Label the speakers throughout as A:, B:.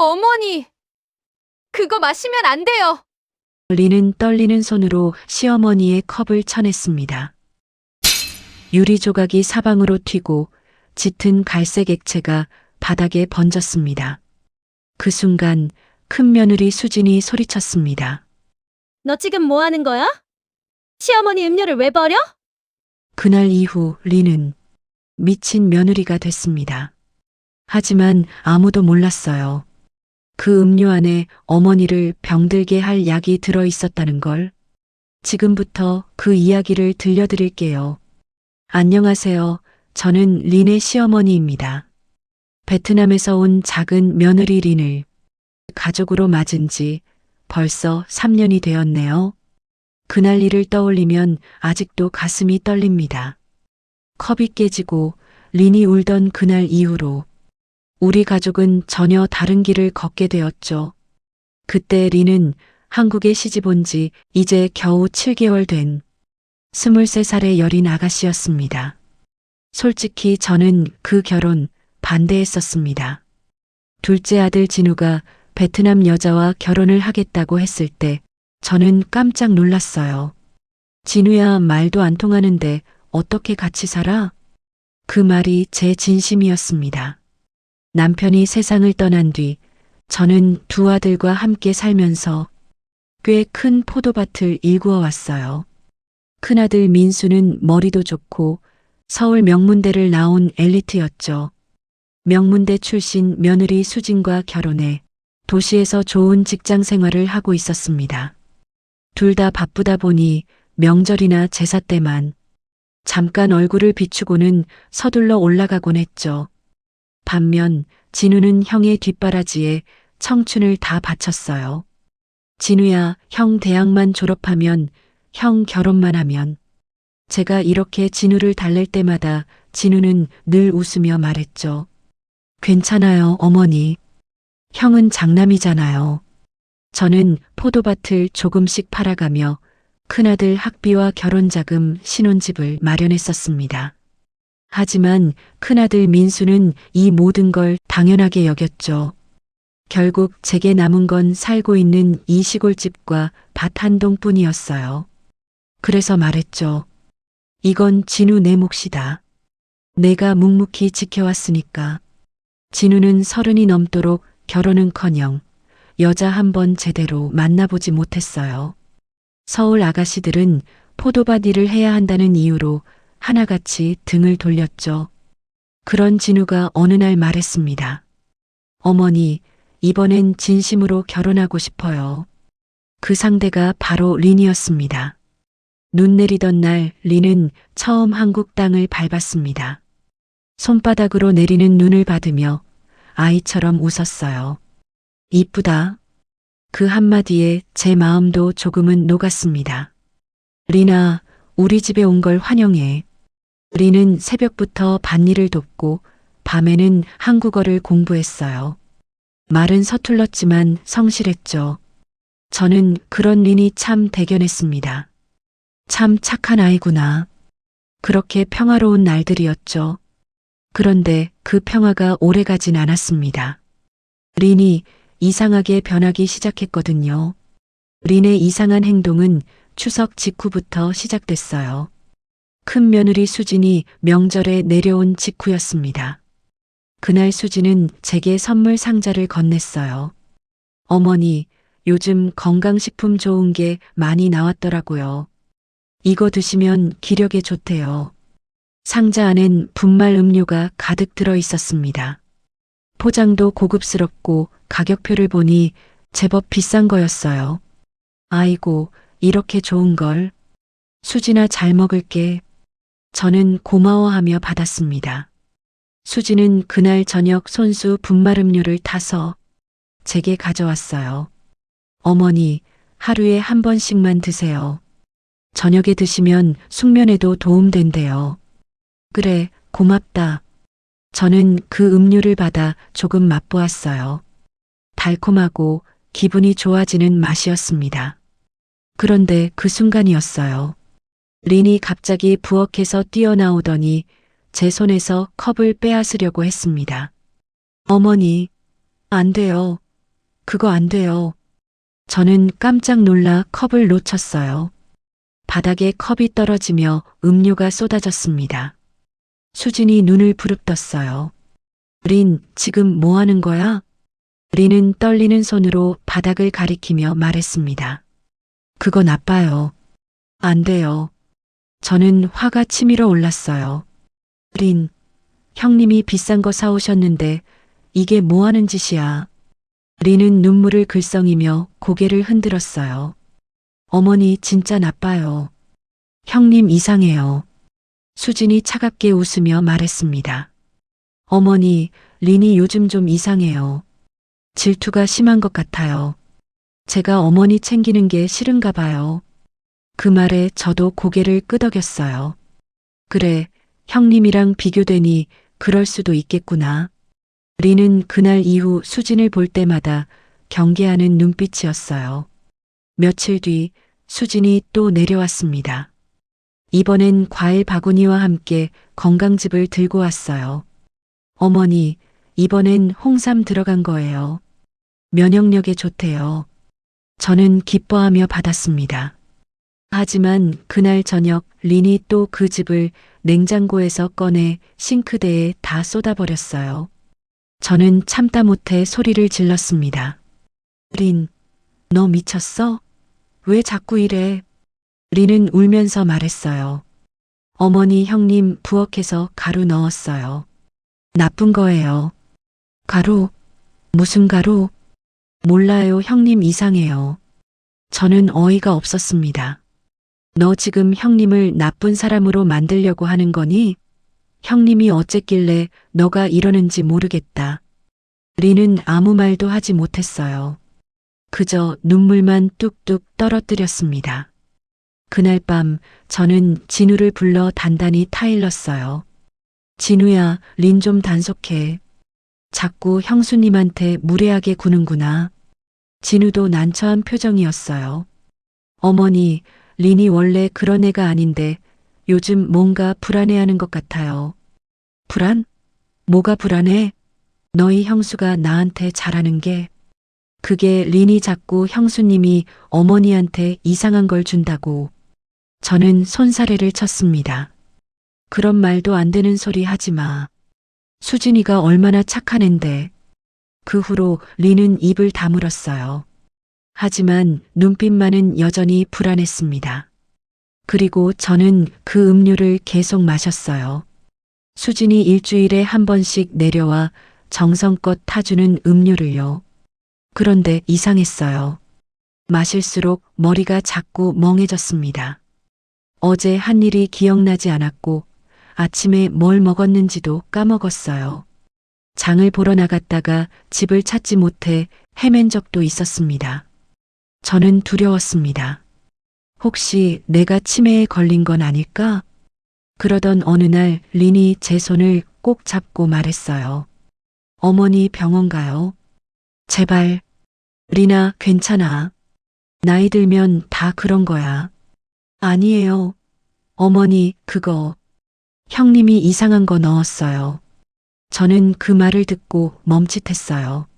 A: 어머니, 그거 마시면 안 돼요.
B: 린은 떨리는 손으로 시어머니의 컵을 쳐냈습니다. 유리 조각이 사방으로 튀고 짙은 갈색 액체가 바닥에 번졌습니다. 그 순간 큰 며느리 수진이 소리쳤습니다.
C: 너 지금 뭐 하는 거야? 시어머니 음료를 왜 버려?
B: 그날 이후 린은 미친 며느리가 됐습니다. 하지만 아무도 몰랐어요. 그 음료 안에 어머니를 병들게 할 약이 들어 있었다는 걸. 지금부터 그 이야기를 들려드릴게요. 안녕하세요. 저는 린의 시어머니입니다. 베트남에서 온 작은 며느리 린을 가족으로 맞은 지 벌써 3년이 되었네요. 그날 일을 떠올리면 아직도 가슴이 떨립니다. 컵이 깨지고 린이 울던 그날 이후로 우리 가족은 전혀 다른 길을 걷게 되었죠. 그때 린은 한국에 시집 온 지 이제 겨우 7개월 된 23살의 여린 아가씨였습니다. 솔직히 저는 그 결혼 반대했었습니다. 둘째 아들 진우가 베트남 여자와 결혼을 하겠다고 했을 때 저는 깜짝 놀랐어요. 진우야, 말도 안 통하는데 어떻게 같이 살아? 그 말이 제 진심이었습니다. 남편이 세상을 떠난 뒤 저는 두 아들과 함께 살면서 꽤 큰 포도밭을 일구어 왔어요. 큰아들 민수는 머리도 좋고 서울 명문대를 나온 엘리트였죠. 명문대 출신 며느리 수진과 결혼해 도시에서 좋은 직장 생활을 하고 있었습니다. 둘 다 바쁘다 보니 명절이나 제사 때만 잠깐 얼굴을 비추고는 서둘러 올라가곤 했죠. 반면 진우는 형의 뒷바라지에 청춘을 다 바쳤어요. 진우야, 형 대학만 졸업하면, 형 결혼만 하면. 제가 이렇게 진우를 달랠 때마다 진우는 늘 웃으며 말했죠. 괜찮아요, 어머니. 형은 장남이잖아요. 저는 포도밭을 조금씩 팔아가며 큰아들 학비와 결혼자금, 신혼집을 마련했었습니다. 하지만 큰아들 민수는 이 모든 걸 당연하게 여겼죠. 결국 제게 남은 건 살고 있는 이 시골집과 밭 한 동뿐이었어요. 그래서 말했죠. 이건 진우 내 몫이다. 내가 묵묵히 지켜왔으니까. 진우는 30이 넘도록 결혼은커녕 여자 한 번 제대로 만나보지 못했어요. 서울 아가씨들은 포도밭 일을 해야 한다는 이유로 하나같이 등을 돌렸죠. 그런 진우가 어느 날 말했습니다. 어머니, 이번엔 진심으로 결혼하고 싶어요. 그 상대가 바로 린이었습니다. 눈 내리던 날 린은 처음 한국 땅을 밟았습니다. 손바닥으로 내리는 눈을 받으며 아이처럼 웃었어요. 이쁘다. 그 한마디에 제 마음도 조금은 녹았습니다. 린아, 우리 집에 온 걸 환영해. 린은 새벽부터 밭일을 돕고 밤에는 한국어를 공부했어요. 말은 서툴렀지만 성실했죠. 저는 그런 린이 참 대견했습니다. 참 착한 아이구나. 그렇게 평화로운 날들이었죠. 그런데 그 평화가 오래가진 않았습니다. 린이 이상하게 변하기 시작했거든요. 린의 이상한 행동은 추석 직후부터 시작됐어요. 큰 며느리 수진이 명절에 내려온 직후였습니다. 그날 수진은 제게 선물 상자를 건넸어요. 어머니, 요즘 건강식품 좋은 게 많이 나왔더라고요. 이거 드시면 기력에 좋대요. 상자 안엔 분말 음료가 가득 들어 있었습니다. 포장도 고급스럽고 가격표를 보니 제법 비싼 거였어요. 아이고, 이렇게 좋은 걸. 수진아, 잘 먹을게. 저는 고마워하며 받았습니다. 수진은 그날 저녁 손수 분말 음료를 타서 제게 가져왔어요. 어머니, 하루에 한 번씩만 드세요. 저녁에 드시면 숙면에도 도움된대요. 그래, 고맙다. 저는 그 음료를 받아 조금 맛보았어요. 달콤하고 기분이 좋아지는 맛이었습니다. 그런데 그 순간이었어요. 린이 갑자기 부엌에서 뛰어나오더니 제 손에서 컵을 빼앗으려고 했습니다. 어머니, 안 돼요. 그거 안 돼요. 저는 깜짝 놀라 컵을 놓쳤어요. 바닥에 컵이 떨어지며 음료가 쏟아졌습니다. 수진이 눈을 부릅떴어요. 린, 지금 뭐 하는 거야? 린은 떨리는 손으로 바닥을 가리키며 말했습니다. 그거 나빠요. 안 돼요. 저는 화가 치밀어 올랐어요. 린, 형님이 비싼 거 사오셨는데 이게 뭐 하는 짓이야? 린은 눈물을 글썽이며 고개를 흔들었어요. 어머니 진짜 나빠요. 형님 이상해요. 수진이 차갑게 웃으며 말했습니다. 어머니, 린이 요즘 좀 이상해요. 질투가 심한 것 같아요. 제가 어머니 챙기는 게 싫은가 봐요. 그 말에 저도 고개를 끄덕였어요. 그래, 형님이랑 비교되니 그럴 수도 있겠구나. 린은 그날 이후 수진을 볼 때마다 경계하는 눈빛이었어요. 며칠 뒤 수진이 또 내려왔습니다. 이번엔 과일 바구니와 함께 건강즙을 들고 왔어요. 어머니, 이번엔 홍삼 들어간 거예요. 면역력에 좋대요. 저는 기뻐하며 받았습니다. 하지만 그날 저녁 린이 또 그 즙을 냉장고에서 꺼내 싱크대에 다 쏟아버렸어요. 저는 참다 못해 소리를 질렀습니다. 린, 너 미쳤어? 왜 자꾸 이래? 린은 울면서 말했어요. 어머니 형님 부엌에서 가루 넣었어요. 나쁜 거예요. 가루? 무슨 가루? 몰라요. 형님 이상해요. 저는 어이가 없었습니다. 너 지금 형님을 나쁜 사람으로 만들려고 하는 거니? 형님이 어쨌길래 너가 이러는지 모르겠다. 린은 아무 말도 하지 못했어요. 그저 눈물만 뚝뚝 떨어뜨렸습니다. 그날 밤 저는 진우를 불러 단단히 타일렀어요. 진우야, 린 좀 단속해. 자꾸 형수님한테 무례하게 구는구나. 진우도 난처한 표정이었어요. 어머니, 린이 원래 그런 애가 아닌데 요즘 뭔가 불안해하는 것 같아요. 불안? 뭐가 불안해? 너희 형수가 나한테 잘하는 게 그게 린이 자꾸 형수님이 어머니한테 이상한 걸 준다고. 저는 손사래를 쳤습니다. 그런 말도 안 되는 소리 하지 마. 수진이가 얼마나 착한 앤데. 그 후로 린은 입을 다물었어요. 하지만 눈빛만은 여전히 불안했습니다. 그리고 저는 그 음료를 계속 마셨어요. 수진이 일주일에 한 번씩 내려와 정성껏 타주는 음료를요. 그런데 이상했어요. 마실수록 머리가 자꾸 멍해졌습니다. 어제 한 일이 기억나지 않았고 아침에 뭘 먹었는지도 까먹었어요. 장을 보러 나갔다가 집을 찾지 못해 헤맨 적도 있었습니다. 저는 두려웠습니다. 혹시 내가 치매에 걸린 건 아닐까? 그러던 어느 날 린이 제 손을 꼭 잡고 말했어요. 어머니 병원 가요. 제발. 린아, 괜찮아. 나이 들면 다 그런 거야. 아니에요. 어머니, 그거. 형님이 이상한 거 넣었어요. 저는 그 말을 듣고 멈칫했어요.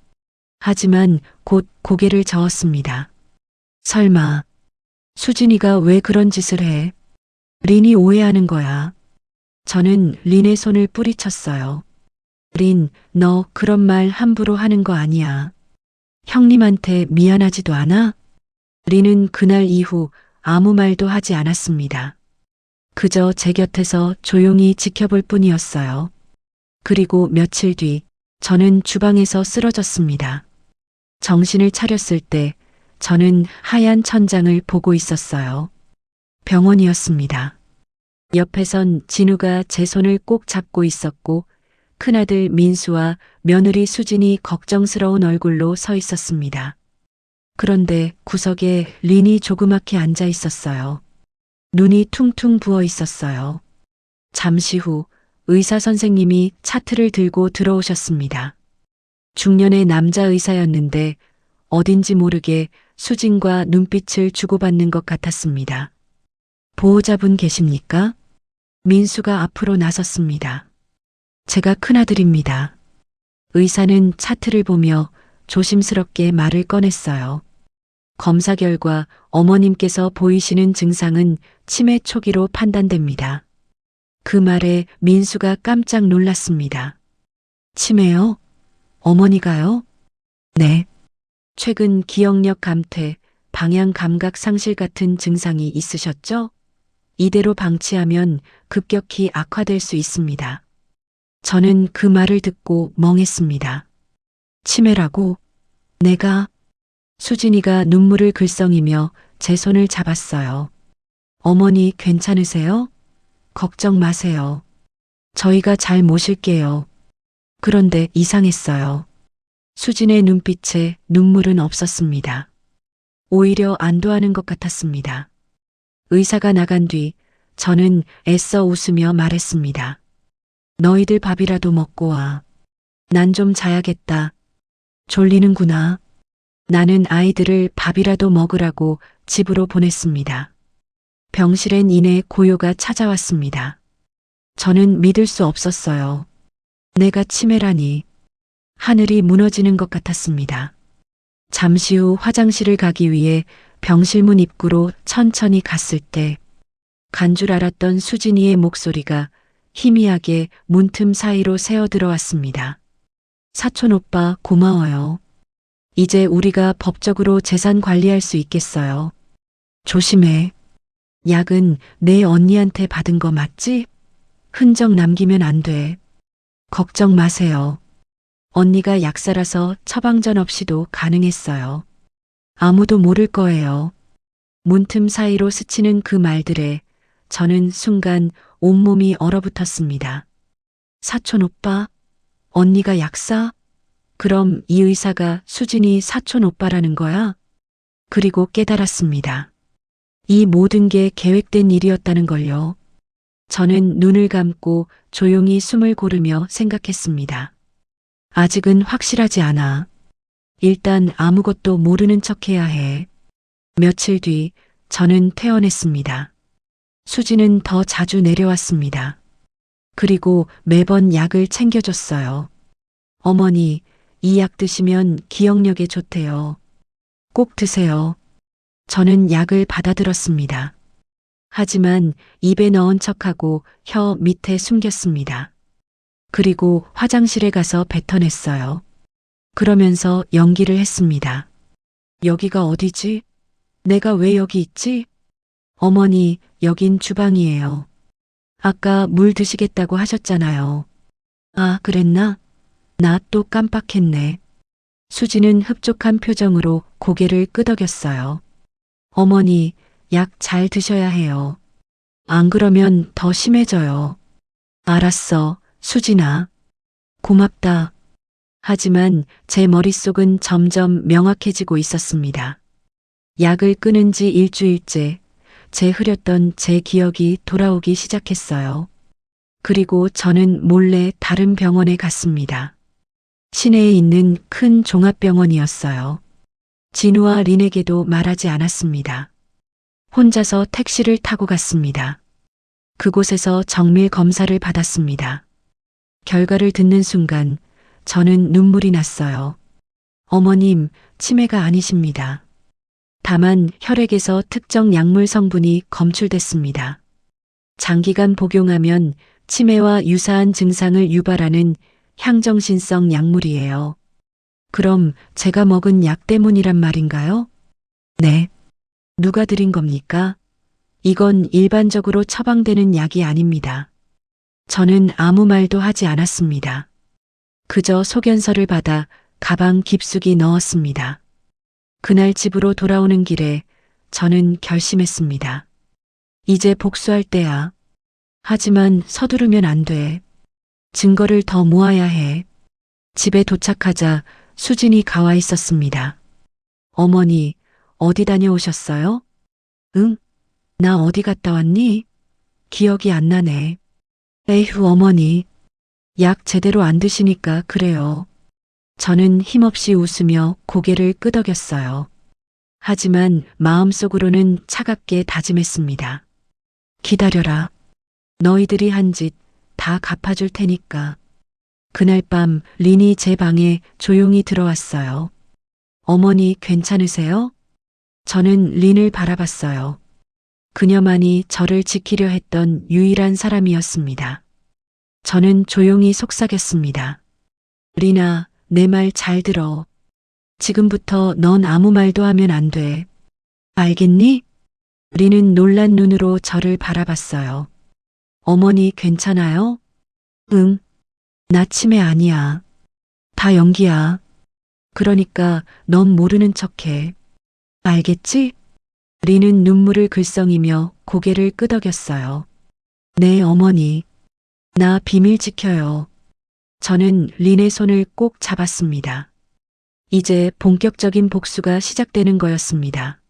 B: 하지만 곧 고개를 저었습니다. 설마, 수진이가 왜 그런 짓을 해? 린이 오해하는 거야. 저는 린의 손을 뿌리쳤어요. 린, 너 그런 말 함부로 하는 거 아니야. 형님한테 미안하지도 않아? 린은 그날 이후 아무 말도 하지 않았습니다. 그저 제 곁에서 조용히 지켜볼 뿐이었어요. 그리고 며칠 뒤 저는 주방에서 쓰러졌습니다. 정신을 차렸을 때 저는 하얀 천장을 보고 있었어요. 병원이었습니다. 옆에선 진우가 제 손을 꼭 잡고 있었고 큰아들 민수와 며느리 수진이 걱정스러운 얼굴로 서 있었습니다. 그런데 구석에 린이 조그맣게 앉아 있었어요. 눈이 퉁퉁 부어 있었어요. 잠시 후 의사 선생님이 차트를 들고 들어오셨습니다. 중년의 남자 의사였는데 어딘지 모르게 수진과 눈빛을 주고받는 것 같았습니다. 보호자분 계십니까? 민수가 앞으로 나섰습니다. 제가 큰아들입니다. 의사는 차트를 보며 조심스럽게 말을 꺼냈어요. 검사 결과 어머님께서 보이시는 증상은 치매 초기로 판단됩니다. 그 말에 민수가 깜짝 놀랐습니다. 치매요? 어머니가요? 네. 최근 기억력 감퇴, 방향 감각 상실 같은 증상이 있으셨죠? 이대로 방치하면 급격히 악화될 수 있습니다. 저는 그 말을 듣고 멍했습니다. 치매라고? 내가? 수진이가 눈물을 글썽이며 제 손을 잡았어요. 어머니 괜찮으세요? 걱정 마세요. 저희가 잘 모실게요. 그런데 이상했어요. 수진의 눈빛에 눈물은 없었습니다. 오히려 안도하는 것 같았습니다. 의사가 나간 뒤 저는 애써 웃으며 말했습니다. 너희들 밥이라도 먹고 와. 난 좀 자야겠다. 졸리는구나. 나는 아이들을 밥이라도 먹으라고 집으로 보냈습니다. 병실엔 이내 고요가 찾아왔습니다. 저는 믿을 수 없었어요. 내가 치매라니. 하늘이 무너지는 것 같았습니다. 잠시 후 화장실을 가기 위해 병실문 입구로 천천히 갔을 때 간 줄 알았던 수진이의 목소리가 희미하게 문틈 사이로 새어 들어왔습니다. 사촌 오빠 고마워요. 이제 우리가 법적으로 재산 관리할 수 있겠어요. 조심해. 약은 내 언니한테 받은 거 맞지? 흔적 남기면 안 돼. 걱정 마세요. 언니가 약사라서 처방전 없이도 가능했어요. 아무도 모를 거예요. 문틈 사이로 스치는 그 말들에 저는 순간 온몸이 얼어붙었습니다. 사촌 오빠? 언니가 약사? 그럼 이 의사가 수진이 사촌 오빠라는 거야? 그리고 깨달았습니다. 이 모든 게 계획된 일이었다는 걸요. 저는 눈을 감고 조용히 숨을 고르며 생각했습니다. 아직은 확실하지 않아. 일단 아무것도 모르는 척 해야 해. 며칠 뒤 저는 퇴원했습니다. 수지는 더 자주 내려왔습니다. 그리고 매번 약을 챙겨줬어요. 어머니, 이 약 드시면 기억력에 좋대요. 꼭 드세요. 저는 약을 받아들었습니다. 하지만 입에 넣은 척하고 혀 밑에 숨겼습니다. 그리고 화장실에 가서 뱉어냈어요. 그러면서 연기를 했습니다. 여기가 어디지? 내가 왜 여기 있지? 어머니, 여긴 주방이에요. 아까 물 드시겠다고 하셨잖아요. 아, 그랬나? 나 또 깜빡했네. 수지는 흡족한 표정으로 고개를 끄덕였어요. 어머니, 약 잘 드셔야 해요. 안 그러면 더 심해져요. 알았어, 수진아. 고맙다. 하지만 제 머릿속은 점점 명확해지고 있었습니다. 약을 끊은 지 일주일째 제 흐렸던 제 기억이 돌아오기 시작했어요. 그리고 저는 몰래 다른 병원에 갔습니다. 시내에 있는 큰 종합병원이었어요. 진우와 린에게도 말하지 않았습니다. 혼자서 택시를 타고 갔습니다. 그곳에서 정밀 검사를 받았습니다. 결과를 듣는 순간 저는 눈물이 났어요. 어머님, 치매가 아니십니다. 다만 혈액에서 특정 약물 성분이 검출됐습니다. 장기간 복용하면 치매와 유사한 증상을 유발하는 향정신성 약물이에요. 그럼 제가 먹은 약 때문이란 말인가요? 네. 누가 드린 겁니까? 이건 일반적으로 처방되는 약이 아닙니다. 저는 아무 말도 하지 않았습니다. 그저 소견서를 받아 가방 깊숙이 넣었습니다. 그날 집으로 돌아오는 길에 저는 결심했습니다. 이제 복수할 때야. 하지만 서두르면 안 돼. 증거를 더 모아야 해. 집에 도착하자 수진이 가와 있었습니다. 어머니, 어디 다녀오셨어요? 응? 나 어디 갔다 왔니? 기억이 안 나네. 에휴, 어머니. 약 제대로 안 드시니까 그래요. 저는 힘없이 웃으며 고개를 끄덕였어요. 하지만 마음속으로는 차갑게 다짐했습니다. 기다려라. 너희들이 한 짓 다 갚아줄 테니까. 그날 밤 린이 제 방에 조용히 들어왔어요. 어머니 괜찮으세요? 저는 린을 바라봤어요. 그녀만이 저를 지키려 했던 유일한 사람이었습니다. 저는 조용히 속삭였습니다. 린아, 내 말 잘 들어. 지금부터 넌 아무 말도 하면 안 돼. 알겠니? 린은 놀란 눈으로 저를 바라봤어요. 어머니 괜찮아요? 응. 나 치매 아니야. 다 연기야. 그러니까 넌 모르는 척해. 알겠지? 린은 눈물을 글썽이며 고개를 끄덕였어요. 네, 어머니. 나 비밀 지켜요. 저는 린의 손을 꼭 잡았습니다. 이제 본격적인 복수가 시작되는 거였습니다.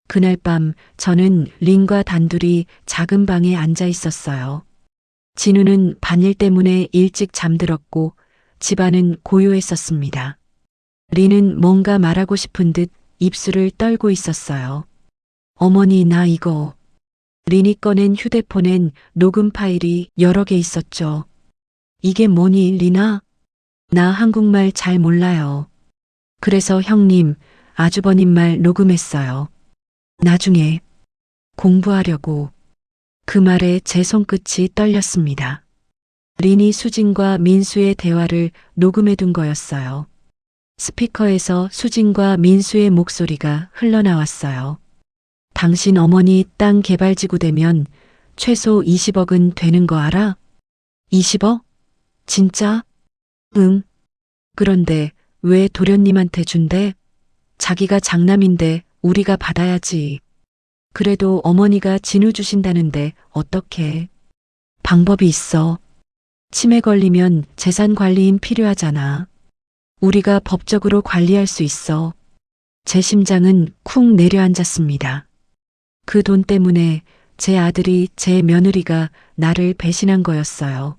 B: 그날 밤 저는 린과 단둘이 작은 방에 앉아 있었어요. 진우는 반일 때문에 일찍 잠들었고 집안은 고요했었습니다. 린은 뭔가 말하고 싶은 듯 입술을 떨고 있었어요. 어머니, 나 이거. 린이 꺼낸 휴대폰엔 녹음 파일이 여러 개 있었죠. 이게 뭐니, 린아? 나 한국말 잘 몰라요. 그래서 형님, 아주버님 말 녹음했어요. 나중에 공부하려고. 그 말에 제 손끝이 떨렸습니다. 린이 수진과 민수의 대화를 녹음해둔 거였어요. 스피커에서 수진과 민수의 목소리가 흘러나왔어요. 당신 어머니 땅 개발지구 되면 최소 20억은 되는 거 알아? 20억? 진짜? 응. 그런데 왜 도련님한테 준대? 자기가 장남인데 우리가 받아야지. 그래도 어머니가 진우 주신다는데 어떡해. 방법이 있어. 치매 걸리면 재산 관리인 필요하잖아. 우리가 법적으로 관리할 수 있어. 제 심장은 쿵 내려앉았습니다. 그 돈 때문에 제 아들이, 제 며느리가 나를 배신한 거였어요.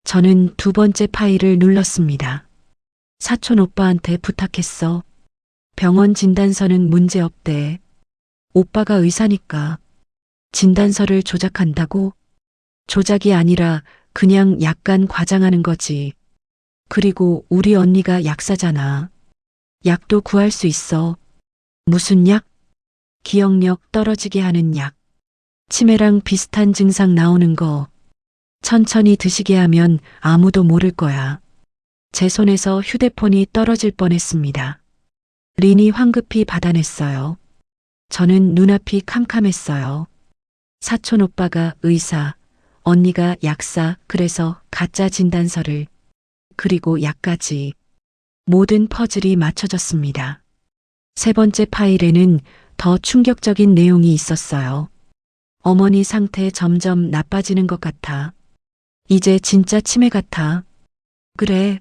B: 저는 두 번째 파일을 눌렀습니다. 사촌 오빠한테 부탁했어. 병원 진단서는 문제 없대. 오빠가 의사니까. 진단서를 조작한다고? 조작이 아니라 그냥 약간 과장하는 거지. 그리고 우리 언니가 약사잖아. 약도 구할 수 있어. 무슨 약? 기억력 떨어지게 하는 약. 치매랑 비슷한 증상 나오는 거. 천천히 드시게 하면 아무도 모를 거야. 제 손에서 휴대폰이 떨어질 뻔했습니다. 린이 황급히 받아냈어요. 저는 눈앞이 캄캄했어요. 사촌 오빠가 의사, 언니가 약사, 그래서 가짜 진단서를, 그리고 약까지. 모든 퍼즐이 맞춰졌습니다. 세 번째 파일에는 더 충격적인 내용이 있었어요. 어머니 상태 점점 나빠지는 것 같아. 이제 진짜 치매 같아. 그래.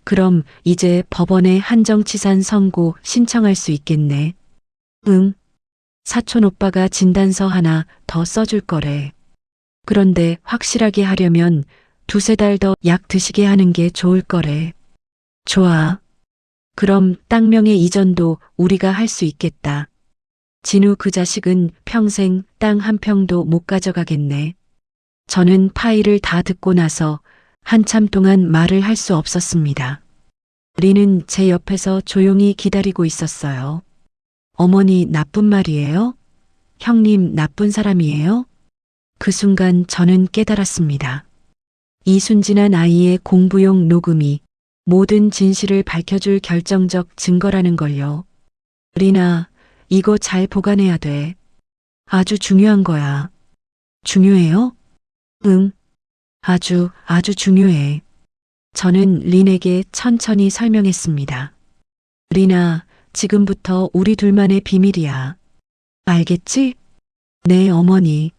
B: 그럼 이제 법원에 한정치산 선고 신청할 수 있겠네. 응. 사촌 오빠가 진단서 하나 더 써줄 거래. 그런데 확실하게 하려면 두세 달 더 약 드시게 하는 게 좋을 거래. 좋아. 그럼 땅명의 이전도 우리가 할 수 있겠다. 진우 그 자식은 평생 땅 한 평도 못 가져가겠네. 저는 파일을 다 듣고 나서 한참 동안 말을 할 수 없었습니다. 린은 제 옆에서 조용히 기다리고 있었어요. 어머니 나쁜 말이에요? 형님 나쁜 사람이에요? 그 순간 저는 깨달았습니다. 이 순진한 아이의 공부용 녹음이 모든 진실을 밝혀줄 결정적 증거라는 걸요. 린아, 이거 잘 보관해야 돼. 아주 중요한 거야. 중요해요? 응. 아주 중요해. 저는 린에게 천천히 설명했습니다. 린아, 지금부터 우리 둘만의 비밀이야. 알겠지? 네, 어머니.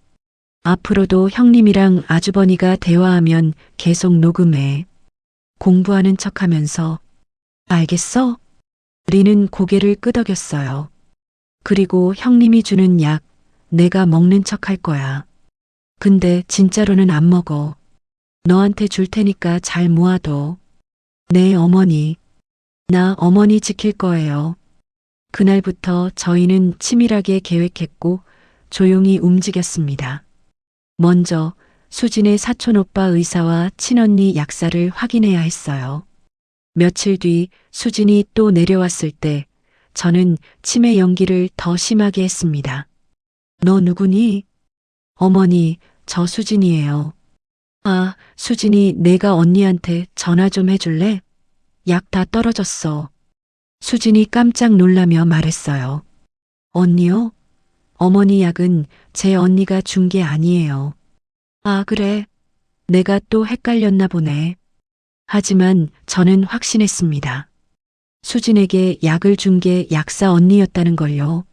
B: 앞으로도 형님이랑 아주버니가 대화하면 계속 녹음해. 공부하는 척하면서. 알겠어? 린은 고개를 끄덕였어요. 그리고 형님이 주는 약, 내가 먹는 척 할 거야. 근데 진짜로는 안 먹어. 너한테 줄 테니까 잘 모아둬. 네, 어머니. 나 어머니 지킬 거예요. 그날부터 저희는 치밀하게 계획했고 조용히 움직였습니다. 먼저 수진의 사촌오빠 의사와 친언니 약사를 확인해야 했어요. 며칠 뒤 수진이 또 내려왔을 때 저는 치매 연기를 더 심하게 했습니다. 너 누구니? 어머니, 저 수진이에요. 아, 수진이 내가 언니한테 전화 좀 해줄래? 약 다 떨어졌어. 수진이 깜짝 놀라며 말했어요. 언니요? 어머니 약은 제 언니가 준 게 아니에요. 아, 그래. 내가 또 헷갈렸나 보네. 하지만 저는 확신했습니다. 수진에게 약을 준 게 약사 언니였다는 걸요.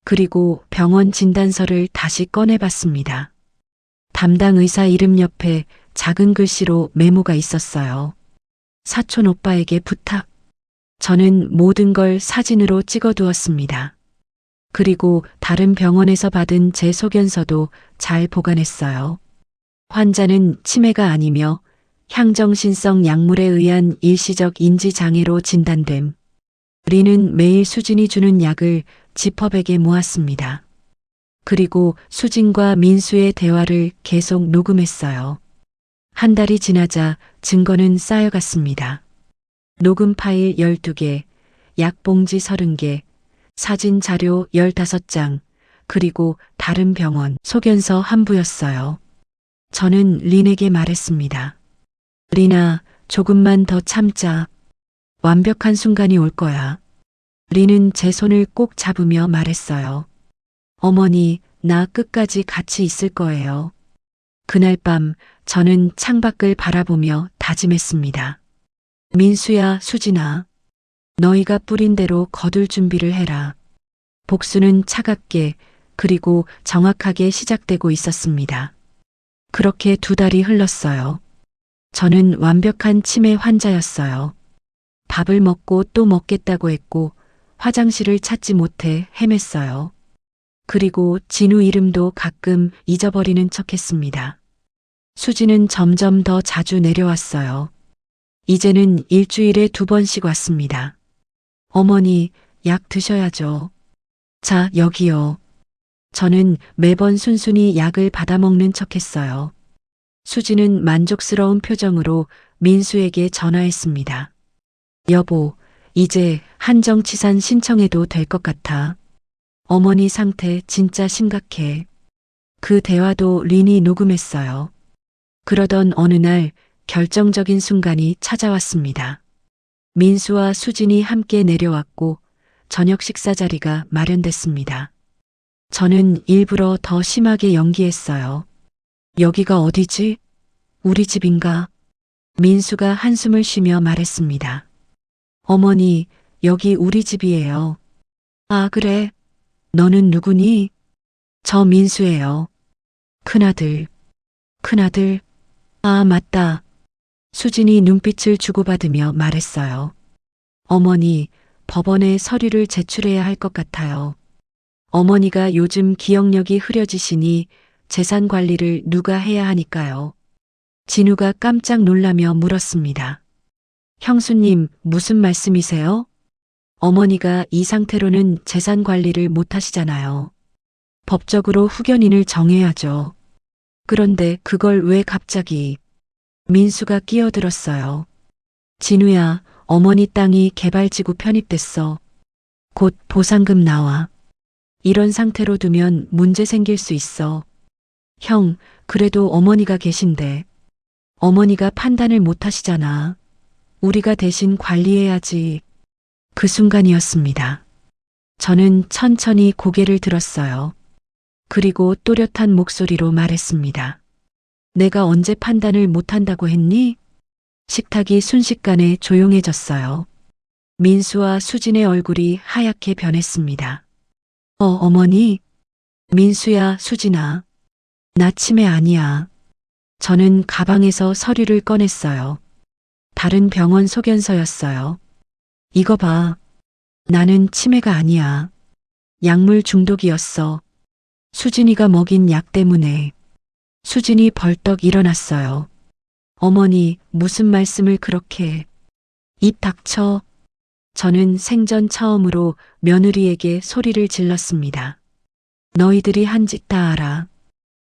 B: 그리고 병원 진단서를 다시 꺼내봤습니다. 담당 의사 이름 옆에 작은 글씨로 메모가 있었어요. 사촌 오빠에게 부탁. 저는 모든 걸 사진으로 찍어두었습니다. 그리고 다른 병원에서 받은 제 소견서도 잘 보관했어요. 환자는 치매가 아니며 향정신성 약물에 의한 일시적 인지장애로 진단됨. 리는 매일 수진이 주는 약을 지퍼백에 모았습니다. 그리고 수진과 민수의 대화를 계속 녹음했어요. 한 달이 지나자 증거는 쌓여갔습니다. 녹음 파일 12개, 약봉지 30개, 사진 자료 15장, 그리고 다른 병원 소견서 한 부였어요. 저는 린에게 말했습니다. 린아, 조금만 더 참자. 완벽한 순간이 올 거야. 린은 제 손을 꼭 잡으며 말했어요. 어머니, 나 끝까지 같이 있을 거예요. 그날 밤 저는 창밖을 바라보며 다짐했습니다. 민수야, 수진아. 너희가 뿌린 대로 거둘 준비를 해라. 복수는 차갑게 그리고 정확하게 시작되고 있었습니다. 그렇게 2달이 흘렀어요. 저는 완벽한 치매 환자였어요. 밥을 먹고 또 먹겠다고 했고 화장실을 찾지 못해 헤맸어요. 그리고 진우 이름도 가끔 잊어버리는 척했습니다. 수지는 점점 더 자주 내려왔어요. 이제는 일주일에 2번씩 왔습니다. 어머니, 약 드셔야죠. 자, 여기요. 저는 매번 순순히 약을 받아먹는 척했어요. 수지는 만족스러운 표정으로 민수에게 전화했습니다. 여보, 이제 한정치산 신청해도 될 것 같아. 어머니 상태 진짜 심각해. 그 대화도 린이 녹음했어요. 그러던 어느 날 결정적인 순간이 찾아왔습니다. 민수와 수진이 함께 내려왔고 저녁 식사 자리가 마련됐습니다. 저는 일부러 더 심하게 연기했어요. 여기가 어디지? 우리 집인가? 민수가 한숨을 쉬며 말했습니다. 어머니, 여기 우리 집이에요. 아, 그래? 너는 누구니? 저 민수예요. 큰아들. 큰아들? 아, 맞다. 수진이 눈빛을 주고받으며 말했어요. 어머니, 법원에 서류를 제출해야 할 것 같아요. 어머니가 요즘 기억력이 흐려지시니 재산 관리를 누가 해야 하니까요. 진우가 깜짝 놀라며 물었습니다. 형수님, 무슨 말씀이세요? 어머니가 이 상태로는 재산 관리를 못 하시잖아요. 법적으로 후견인을 정해야죠. 그런데 그걸 왜 갑자기? 민수가 끼어들었어요. 진우야, 어머니 땅이 개발지구 편입됐어. 곧 보상금 나와. 이런 상태로 두면 문제 생길 수 있어. 형, 그래도 어머니가 계신데. 어머니가 판단을 못 하시잖아. 우리가 대신 관리해야지. 그 순간이었습니다. 저는 천천히 고개를 들었어요. 그리고 또렷한 목소리로 말했습니다. 내가 언제 판단을 못한다고 했니? 식탁이 순식간에 조용해졌어요. 민수와 수진의 얼굴이 하얗게 변했습니다. 어머니? 민수야, 수진아. 나 치매 아니야. 저는 가방에서 서류를 꺼냈어요. 다른 병원 소견서였어요. 이거 봐. 나는 치매가 아니야. 약물 중독이었어. 수진이가 먹인 약 때문에. 수진이 벌떡 일어났어요. 어머니, 무슨 말씀을 그렇게 해. 입 닥쳐. 저는 생전 처음으로 며느리에게 소리를 질렀습니다. 너희들이 한 짓 다 알아.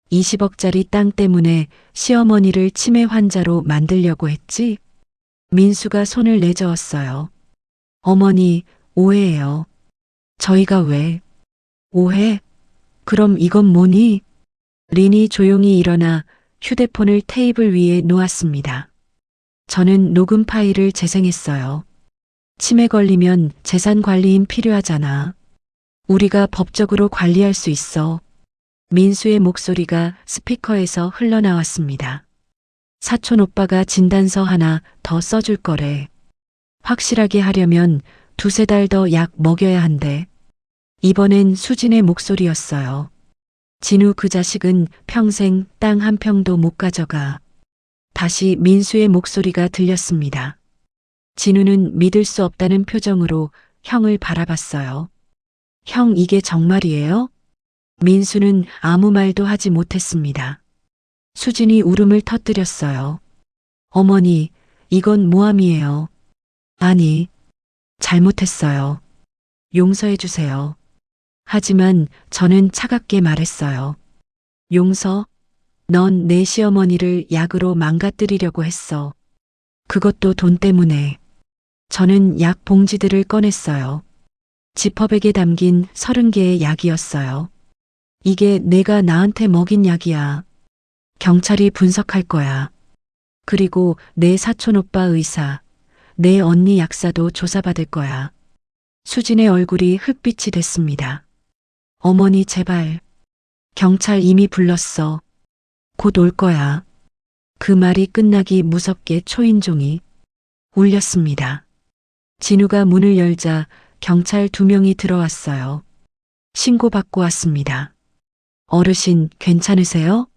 B: 20억짜리 땅 때문에 시어머니를 치매 환자로 만들려고 했지? 민수가 손을 내저었어요. 어머니, 오해예요. 저희가 왜? 오해? 그럼 이건 뭐니? 린이 조용히 일어나 휴대폰을 테이블 위에 놓았습니다. 저는 녹음 파일을 재생했어요. 치매 걸리면 재산 관리인 필요하잖아. 우리가 법적으로 관리할 수 있어. 민수의 목소리가 스피커에서 흘러나왔습니다. 사촌 오빠가 진단서 하나 더 써줄 거래. 확실하게 하려면 2~3달 더 약 먹여야 한대. 이번엔 수진의 목소리였어요. 진우 그 자식은 평생 땅 한 평도 못 가져가. 다시 민수의 목소리가 들렸습니다. 진우는 믿을 수 없다는 표정으로 형을 바라봤어요. 형, 이게 정말이에요? 민수는 아무 말도 하지 못했습니다. 수진이 울음을 터뜨렸어요. 어머니, 이건 모함이에요. 아니, 잘못했어요. 용서해 주세요. 하지만 저는 차갑게 말했어요. 용서? 넌 내 시어머니를 약으로 망가뜨리려고 했어. 그것도 돈 때문에. 저는 약 봉지들을 꺼냈어요. 지퍼백에 담긴 30개의 약이었어요. 이게 내가 나한테 먹인 약이야. 경찰이 분석할 거야. 그리고 내 사촌 오빠 의사, 내 언니 약사도 조사받을 거야. 수진의 얼굴이 흑빛이 됐습니다. 어머니 제발. 경찰 이미 불렀어. 곧 올 거야. 그 말이 끝나기 무섭게 초인종이 울렸습니다. 진우가 문을 열자 경찰 2명이 들어왔어요. 신고받고 왔습니다. 어르신 괜찮으세요?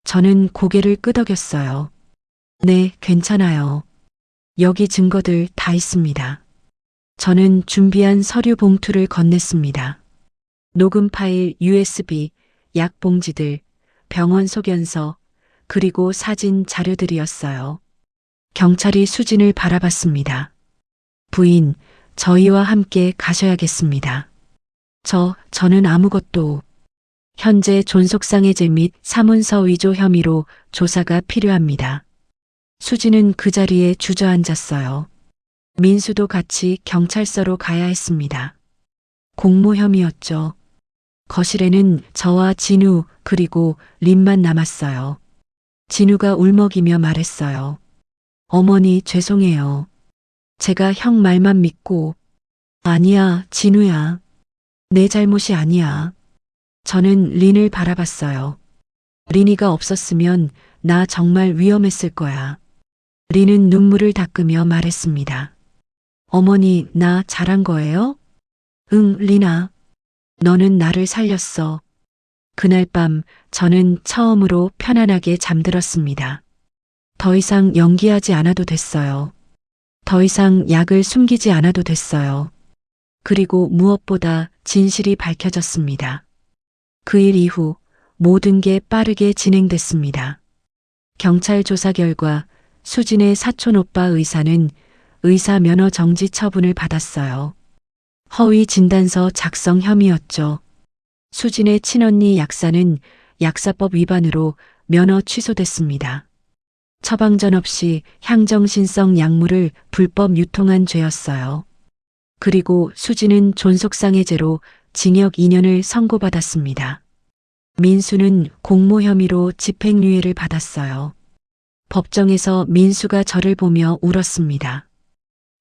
B: 저는 고개를 끄덕였어요. 네, 괜찮아요. 여기 증거들 다 있습니다. 저는 준비한 서류 봉투를 건넸습니다. 녹음 파일, USB, 약 봉지들, 병원 소견서, 그리고 사진 자료들이었어요. 경찰이 수진을 바라봤습니다. 부인, 저희와 함께 가셔야겠습니다. 저는 아무것도. 현재 존속상해죄 및 사문서 위조 혐의로 조사가 필요합니다. 수진은 그 자리에 주저앉았어요. 민수도 같이 경찰서로 가야 했습니다. 공모 혐의였죠. 거실에는 저와 진우 그리고 린만 남았어요. 진우가 울먹이며 말했어요. 어머니 죄송해요. 제가 형 말만 믿고. 아니야, 진우야. 내 잘못이 아니야. 저는 린을 바라봤어요. 린이가 없었으면 나 정말 위험했을 거야. 린은 눈물을 닦으며 말했습니다. 어머니, 나 잘한 거예요? 응, 린아. 너는 나를 살렸어. 그날 밤 저는 처음으로 편안하게 잠들었습니다. 더 이상 연기하지 않아도 됐어요. 더 이상 약을 숨기지 않아도 됐어요. 그리고 무엇보다 진실이 밝혀졌습니다. 그 일 이후 모든 게 빠르게 진행됐습니다. 경찰 조사 결과 수진의 사촌 오빠 의사는 의사 면허 정지 처분을 받았어요. 허위 진단서 작성 혐의였죠. 수진의 친언니 약사는 약사법 위반으로 면허 취소됐습니다. 처방전 없이 향정신성 약물을 불법 유통한 죄였어요. 그리고 수진은 존속상해죄로 징역 2년을 선고받았습니다. 민수는 공모 혐의로 집행유예를 받았어요. 법정에서 민수가 저를 보며 울었습니다.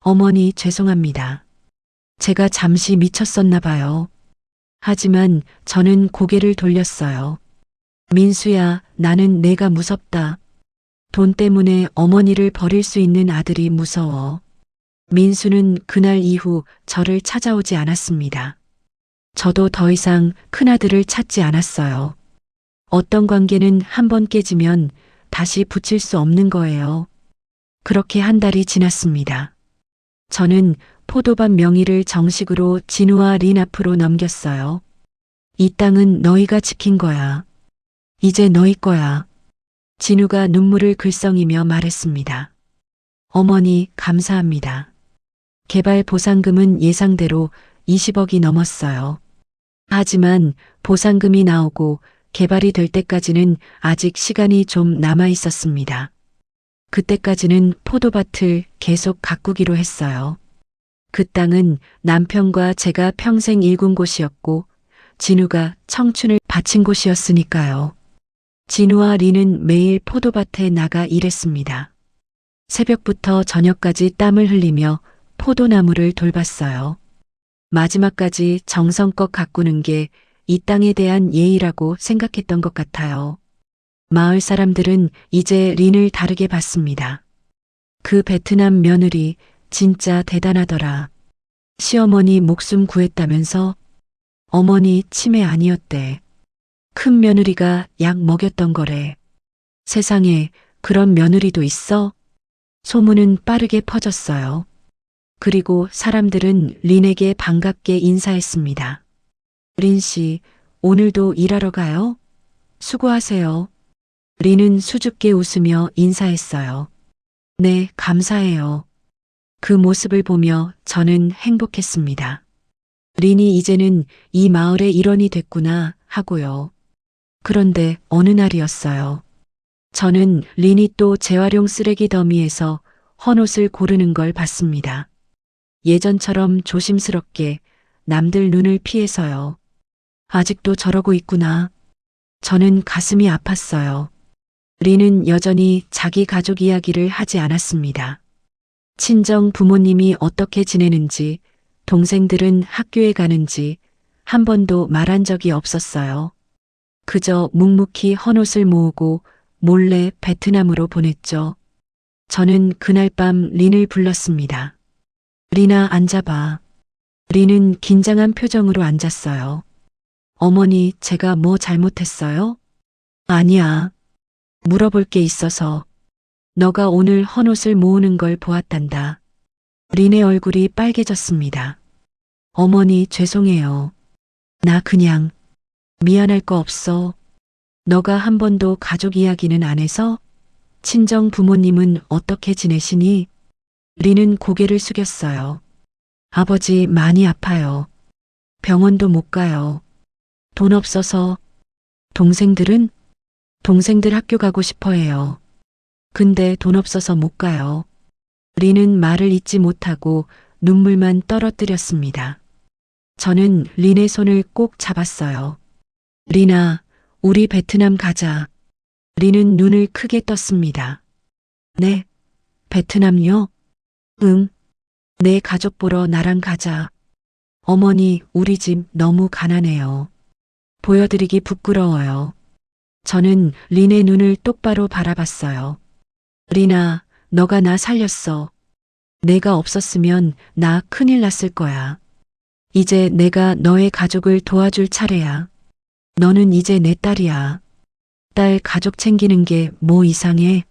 B: 어머니 죄송합니다. 제가 잠시 미쳤었나 봐요. 하지만 저는 고개를 돌렸어요. 민수야, 나는 내가 무섭다. 돈 때문에 어머니를 버릴 수 있는 아들이 무서워. 민수는 그날 이후 저를 찾아오지 않았습니다. 저도 더 이상 큰아들을 찾지 않았어요. 어떤 관계는 한번 깨지면 다시 붙일 수 없는 거예요. 그렇게 한 달이 지났습니다. 저는 포도밭 명의를 정식으로 진우와 린 앞으로 넘겼어요. 이 땅은 너희가 지킨 거야. 이제 너희 거야. 진우가 눈물을 글썽이며 말했습니다. 어머니, 감사합니다. 개발 보상금은 예상대로 20억이 넘었어요. 하지만 보상금이 나오고 개발이 될 때까지는 아직 시간이 좀 남아 있었습니다. 그때까지는 포도밭을 계속 가꾸기로 했어요. 그 땅은 남편과 제가 평생 일군 곳이었고 진우가 청춘을 바친 곳이었으니까요. 진우와 리는 매일 포도밭에 나가 일했습니다. 새벽부터 저녁까지 땀을 흘리며 포도나무를 돌봤어요. 마지막까지 정성껏 가꾸는 게 이 땅에 대한 예의라고 생각했던 것 같아요. 마을 사람들은 이제 린을 다르게 봤습니다. 그 베트남 며느리 진짜 대단하더라. 시어머니 목숨 구했다면서? 어머니 치매 아니었대. 큰 며느리가 약 먹였던 거래. 세상에 그런 며느리도 있어? 소문은 빠르게 퍼졌어요. 그리고 사람들은 린에게 반갑게 인사했습니다. 린 씨, 오늘도 일하러 가요? 수고하세요. 린은 수줍게 웃으며 인사했어요. 네, 감사해요. 그 모습을 보며 저는 행복했습니다. 린이 이제는 이 마을의 일원이 됐구나 하고요. 그런데 어느 날이었어요. 저는 린이 또 재활용 쓰레기 더미에서 헌옷을 고르는 걸 봤습니다. 예전처럼 조심스럽게 남들 눈을 피해서요. 아직도 저러고 있구나. 저는 가슴이 아팠어요. 린은 여전히 자기 가족 이야기를 하지 않았습니다. 친정 부모님이 어떻게 지내는지, 동생들은 학교에 가는지 한 번도 말한 적이 없었어요. 그저 묵묵히 헌옷을 모으고 몰래 베트남으로 보냈죠. 저는 그날 밤 린을 불렀습니다. 린아, 앉아봐. 린은 긴장한 표정으로 앉았어요. 어머니, 제가 뭐 잘못했어요? 아니야. 물어볼 게 있어서. 너가 오늘 헌옷을 모으는 걸 보았단다. 린의 얼굴이 빨개졌습니다. 어머니, 죄송해요. 나 그냥 미안할 거 없어. 너가 한 번도 가족 이야기는 안 해서? 친정 부모님은 어떻게 지내시니? 린은 고개를 숙였어요. 아버지 많이 아파요. 병원도 못 가요. 돈 없어서. 동생들은? 동생들 학교 가고 싶어 해요. 근데 돈 없어서 못 가요. 린은 말을 잇지 못하고 눈물만 떨어뜨렸습니다. 저는 린의 손을 꼭 잡았어요. 린아, 우리 베트남 가자. 린은 눈을 크게 떴습니다. 네? 베트남요? 응. 내 가족 보러 나랑 가자. 어머니, 우리 집 너무 가난해요. 보여드리기 부끄러워요. 저는 린의 눈을 똑바로 바라봤어요. 린아, 너가 나 살렸어. 내가 없었으면 나 큰일 났을 거야. 이제 내가 너의 가족을 도와줄 차례야. 너는 이제 내 딸이야. 딸 가족 챙기는 게 뭐 이상해?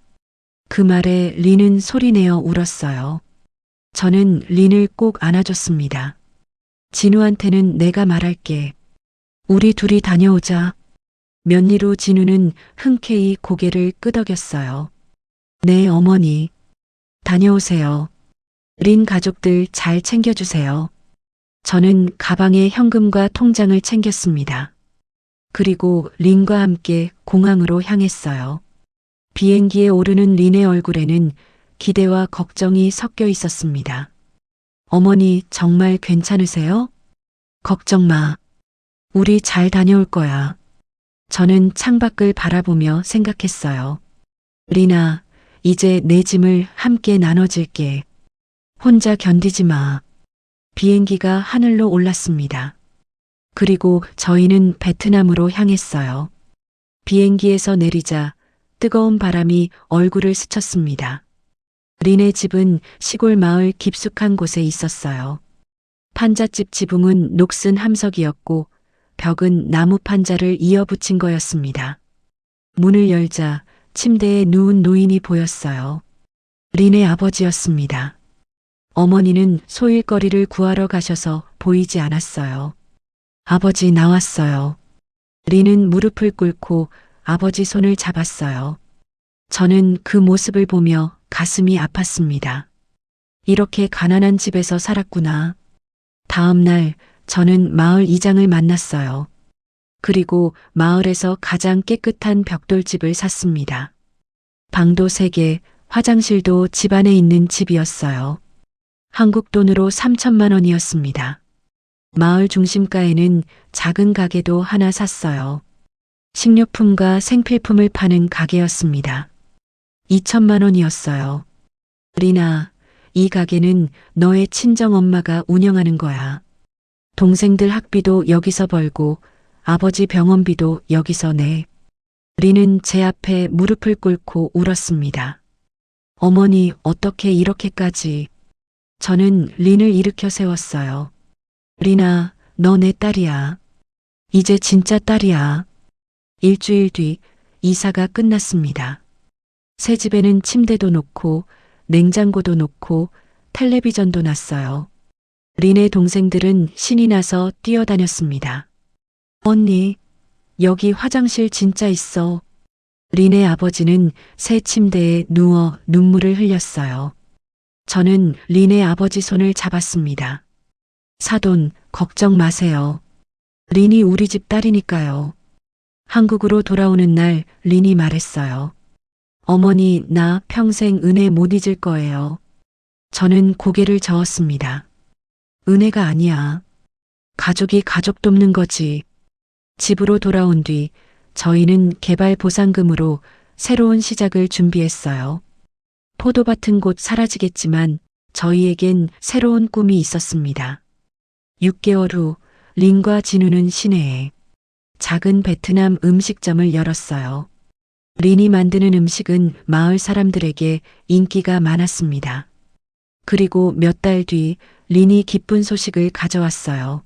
B: 그 말에 린은 소리내어 울었어요. 저는 린을 꼭 안아줬습니다. 진우한테는 내가 말할게. 우리 둘이 다녀오자. 며느리로 진우는 흔쾌히 고개를 끄덕였어요. 네, 어머니. 다녀오세요. 린 가족들 잘 챙겨주세요. 저는 가방에 현금과 통장을 챙겼습니다. 그리고 린과 함께 공항으로 향했어요. 비행기에 오르는 린의 얼굴에는 기대와 걱정이 섞여 있었습니다. 어머니, 정말 괜찮으세요? 걱정 마. 우리 잘 다녀올 거야. 저는 창밖을 바라보며 생각했어요. 린아, 이제 내 짐을 함께 나눠줄게. 혼자 견디지 마. 비행기가 하늘로 올랐습니다. 그리고 저희는 베트남으로 향했어요. 비행기에서 내리자 뜨거운 바람이 얼굴을 스쳤습니다. 린의 집은 시골 마을 깊숙한 곳에 있었어요. 판잣집 지붕은 녹슨 함석이었고 벽은 나무 판자를 이어붙인 거였습니다. 문을 열자 침대에 누운 노인이 보였어요. 린의 아버지였습니다. 어머니는 소일거리를 구하러 가셔서 보이지 않았어요. 아버지 나왔어요. 린은 무릎을 꿇고 아버지 손을 잡았어요. 저는 그 모습을 보며 가슴이 아팠습니다. 이렇게 가난한 집에서 살았구나. 다음 날 저는 마을 이장을 만났어요. 그리고 마을에서 가장 깨끗한 벽돌집을 샀습니다. 방도 3개, 화장실도 집 안에 있는 집이었어요. 한국 돈으로 3천만 원이었습니다. 마을 중심가에는 작은 가게도 하나 샀어요. 식료품과 생필품을 파는 가게였습니다. 2천만 원이었어요. 리나, 이 가게는 너의 친정엄마가 운영하는 거야. 동생들 학비도 여기서 벌고 아버지 병원비도 여기서 내. 리는 제 앞에 무릎을 꿇고 울었습니다. 어머니, 어떻게 이렇게까지. 저는 린을 일으켜 세웠어요. 리나, 너 내 딸이야. 이제 진짜 딸이야. 일주일 뒤 이사가 끝났습니다. 새 집에는 침대도 놓고 냉장고도 놓고 텔레비전도 놨어요. 린의 동생들은 신이 나서 뛰어다녔습니다. 언니, 여기 화장실 진짜 있어. 린의 아버지는 새 침대에 누워 눈물을 흘렸어요. 저는 린의 아버지 손을 잡았습니다. 사돈, 걱정 마세요. 린이 우리 집 딸이니까요. 한국으로 돌아오는 날 린이 말했어요. 어머니, 나 평생 은혜 못 잊을 거예요. 저는 고개를 저었습니다. 은혜가 아니야. 가족이 가족 돕는 거지. 집으로 돌아온 뒤 저희는 개발 보상금으로 새로운 시작을 준비했어요. 포도밭은 곧 사라지겠지만 저희에겐 새로운 꿈이 있었습니다. 6개월 후 린과 진우는 시내에 작은 베트남 음식점을 열었어요. 린이 만드는 음식은 마을 사람들에게 인기가 많았습니다. 그리고 몇 달 뒤 린이 기쁜 소식을 가져왔어요.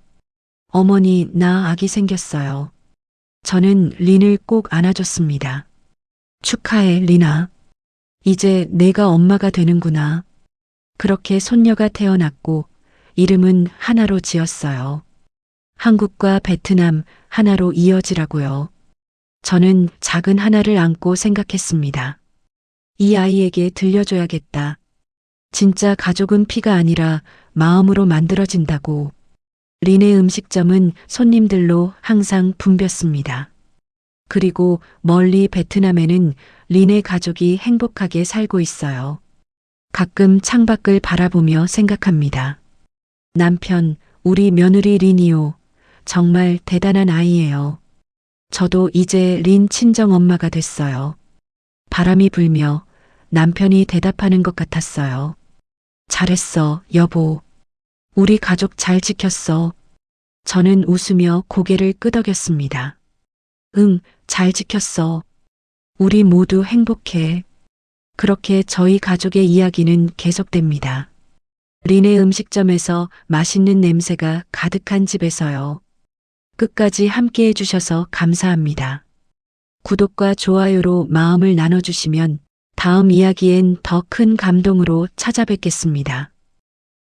B: 어머니, 나 아기 생겼어요. 저는 린을 꼭 안아줬습니다. 축하해, 린아. 이제 내가 엄마가 되는구나. 그렇게 손녀가 태어났고 이름은 하나로 지었어요. 한국과 베트남 하나로 이어지라고요. 저는 작은 하나를 안고 생각했습니다. 이 아이에게 들려줘야겠다. 진짜 가족은 피가 아니라 마음으로 만들어진다고. 린의 음식점은 손님들로 항상 붐볐습니다. 그리고 멀리 베트남에는 린의 가족이 행복하게 살고 있어요. 가끔 창밖을 바라보며 생각합니다. 남편, 우리 며느리 린이요. 정말 대단한 아이예요. 저도 이제 린 친정엄마가 됐어요. 바람이 불며 남편이 대답하는 것 같았어요. 잘했어, 여보. 우리 가족 잘 지켰어. 저는 웃으며 고개를 끄덕였습니다. 응, 잘 지켰어. 우리 모두 행복해. 그렇게 저희 가족의 이야기는 계속됩니다. 린의 음식점에서 맛있는 냄새가 가득한 집에서요. 끝까지 함께 해주셔서 감사합니다. 구독과 좋아요로 마음을 나눠주시면 다음 이야기엔 더 큰 감동으로 찾아뵙겠습니다.